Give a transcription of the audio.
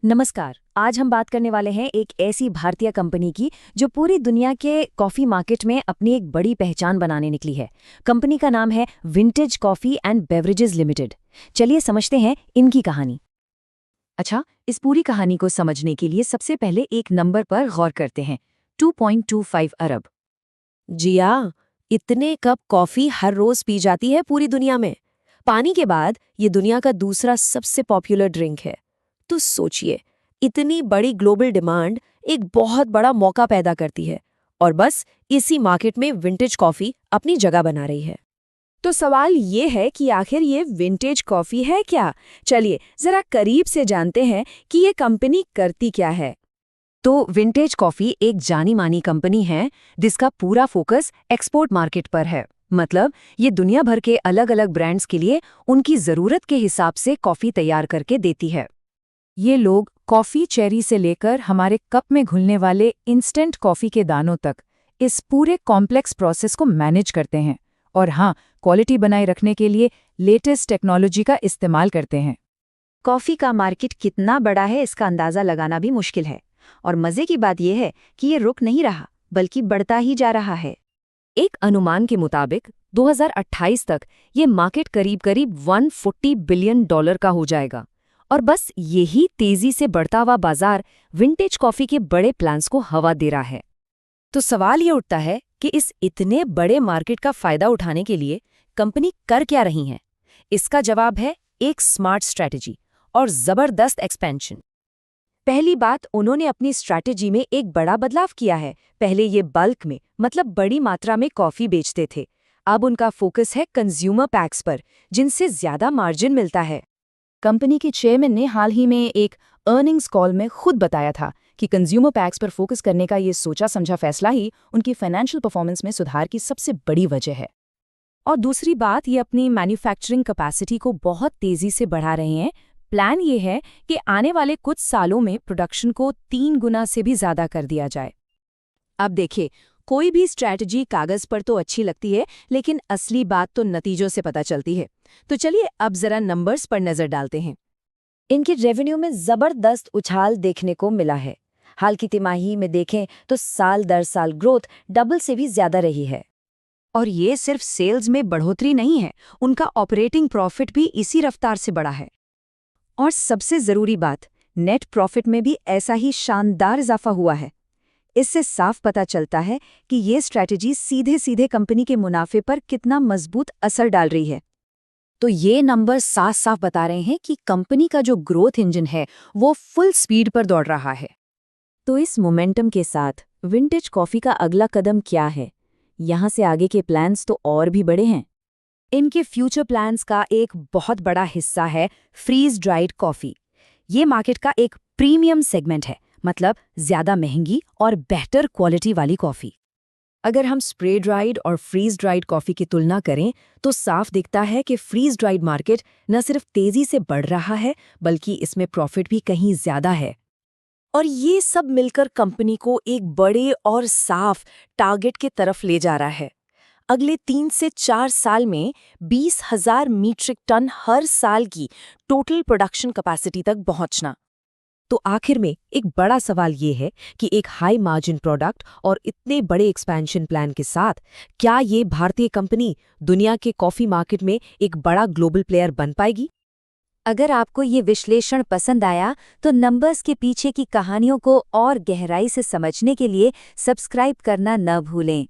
नमस्कार। आज हम बात करने वाले हैं एक ऐसी भारतीय कंपनी की जो पूरी दुनिया के कॉफी मार्केट में अपनी एक बड़ी पहचान बनाने निकली है। कंपनी का नाम है vintage coffee and beverages limited. चलिए समझते हैं इनकी कहानी। अच्छा, इस पूरी कहानी को समझने के लिए सबसे पहले एक नंबर पर गौर करते हैं। 2.25 अरब। जी हाँ, इतने कप कॉफी हर रोज पी जाती है पूरी दुनिया में। पानी के बाद ये दुनिया का दूसरा सबसे पॉपुलर ड्रिंक है। तो सोचिए, इतनी बड़ी ग्लोबल डिमांड एक बहुत बड़ा मौका पैदा करती है और बस इसी मार्केट में विंटेज कॉफी अपनी जगह बना रही है। तो सवाल ये है कि आखिर ये विंटेज कॉफी है क्या? चलिए जरा करीब से जानते हैं कि ये कंपनी करती क्या है। तो विंटेज कॉफी एक जानी मानी कंपनी है जिसका पूरा फोकस एक्सपोर्ट मार्केट पर है। मतलब ये दुनिया भर के अलग अलग ब्रांड्स के लिए उनकी ज़रूरत के हिसाब से कॉफी तैयार करके देती है। ये लोग कॉफ़ी चेरी से लेकर हमारे कप में घुलने वाले इंस्टेंट कॉफ़ी के दानों तक इस पूरे कॉम्प्लेक्स प्रोसेस को मैनेज करते हैं और हाँ, क्वालिटी बनाए रखने के लिए लेटेस्ट टेक्नोलॉजी का इस्तेमाल करते हैं। कॉफ़ी का मार्केट कितना बड़ा है इसका अंदाज़ा लगाना भी मुश्किल है। और मज़े की बात यह है कि ये रुक नहीं रहा बल्कि बढ़ता ही जा रहा है। एक अनुमान के मुताबिक 2028 तक ये मार्केट करीब 140 बिलियन डॉलर का हो जाएगा। और बस यही तेजी से बढ़ता हुआ बाजार विंटेज कॉफी के बड़े प्लान्स को हवा दे रहा है। तो सवाल ये उठता है कि इस इतने बड़े मार्केट का फायदा उठाने के लिए कंपनी कर क्या रही है? इसका जवाब है एक स्मार्ट स्ट्रैटेजी और जबरदस्त एक्सपेंशन। पहली बात, उन्होंने अपनी स्ट्रैटेजी में एक बड़ा बदलाव किया है। पहले ये बल्क में मतलब बड़ी मात्रा में कॉफी बेचते थे। अब उनका फोकस है कंज्यूमर पैक्स पर, जिनसे ज्यादा मार्जिन मिलता है। कंपनी के चेयरमैन ने हाल ही में एक अर्निंग्स कॉल में खुद बताया था कि कंज्यूमर पैक्स पर फोकस करने का ये सोचा समझा फैसला ही उनकी फाइनेंशियल परफॉर्मेंस में सुधार की सबसे बड़ी वजह है। और दूसरी बात, ये अपनी मैन्युफैक्चरिंग कैपेसिटी को बहुत तेजी से बढ़ा रहे हैं। प्लान ये है कि आने वाले कुछ सालों में प्रोडक्शन को 3 गुना से भी ज्यादा कर दिया जाए। अब देखिए, कोई भी स्ट्रैटेजी कागज पर तो अच्छी लगती है, लेकिन असली बात तो नतीजों से पता चलती है। तो चलिए अब जरा नंबर्स पर नजर डालते हैं। इनके रेवेन्यू में जबरदस्त उछाल देखने को मिला है। हाल की तिमाही में देखें तो साल दर साल ग्रोथ डबल से भी ज्यादा रही है। और ये सिर्फ सेल्स में बढ़ोतरी नहीं है, उनका ऑपरेटिंग प्रॉफिट भी इसी रफ्तार से बढ़ा है। और सबसे जरूरी बात, नेट प्रॉफिट में भी ऐसा ही शानदार इजाफा हुआ है। इससे साफ पता चलता है कि ये स्ट्रैटेजी सीधे सीधे कंपनी के मुनाफे पर कितना मजबूत असर डाल रही है। तो ये नंबर साफ साफ बता रहे हैं कि कंपनी का जो ग्रोथ इंजन है वो फुल स्पीड पर दौड़ रहा है। तो इस मोमेंटम के साथ विंटेज कॉफी का अगला कदम क्या है? यहाँ से आगे के प्लान्स तो और भी बड़े हैं। इनके फ्यूचर प्लान्स का एक बहुत बड़ा हिस्सा है फ्रीज ड्राइड कॉफी। ये मार्केट का एक प्रीमियम सेगमेंट है, मतलब ज्यादा महंगी और बेहतर क्वालिटी वाली कॉफी। अगर हम स्प्रे ड्राइड और फ्रीज ड्राइड कॉफी की तुलना करें तो साफ दिखता है कि फ्रीज ड्राइड मार्केट न सिर्फ तेजी से बढ़ रहा है बल्कि इसमें प्रॉफिट भी कहीं ज्यादा है। और ये सब मिलकर कंपनी को एक बड़े और साफ टारगेट की तरफ ले जा रहा है। अगले 3 से 4 साल में 20,000 मीट्रिक टन हर साल की टोटल प्रोडक्शन कैपेसिटी तक पहुंचना। तो आखिर में एक बड़ा सवाल ये है कि एक हाई मार्जिन प्रोडक्ट और इतने बड़े एक्सपेंशन प्लान के साथ क्या ये भारतीय कंपनी दुनिया के कॉफी मार्केट में एक बड़ा ग्लोबल प्लेयर बन पाएगी? अगर आपको ये विश्लेषण पसंद आया तो नंबर्स के पीछे की कहानियों को और गहराई से समझने के लिए सब्सक्राइब करना न भूलें।